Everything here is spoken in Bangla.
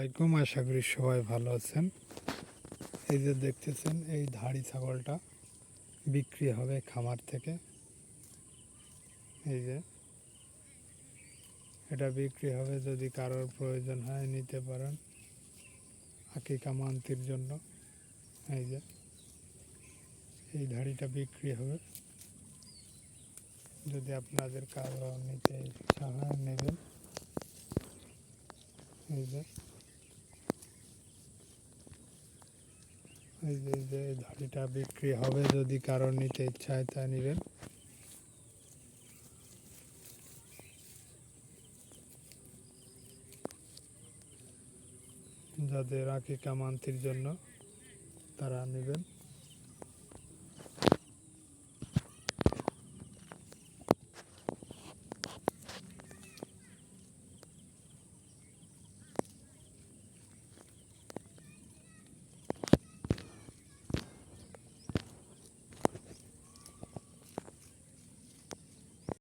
আলাইকুম, আশা করি সবাই ভালো আছেন। এই যে দেখতেছেন, এই ধাড়ি ছাগলটা বিক্রি হবে খামার থেকে। এই যে এটা বিক্রি হবে, যদি কারোর প্রয়োজন হয় নিতে পারেন আকিকা মান্তির জন্য। এই যে এই ধাড়িটা বিক্রি হবে, যদি আপনাদের কারো নিতে ইচ্ছা হয় নেবেন। এই যে এই ধাড়িটা বিক্রি হবে, যদি কারো নিতে ইচ্ছা হয় তা নেবেন। যাদের আকিকা মান্তির জন্য তারা নেবেন।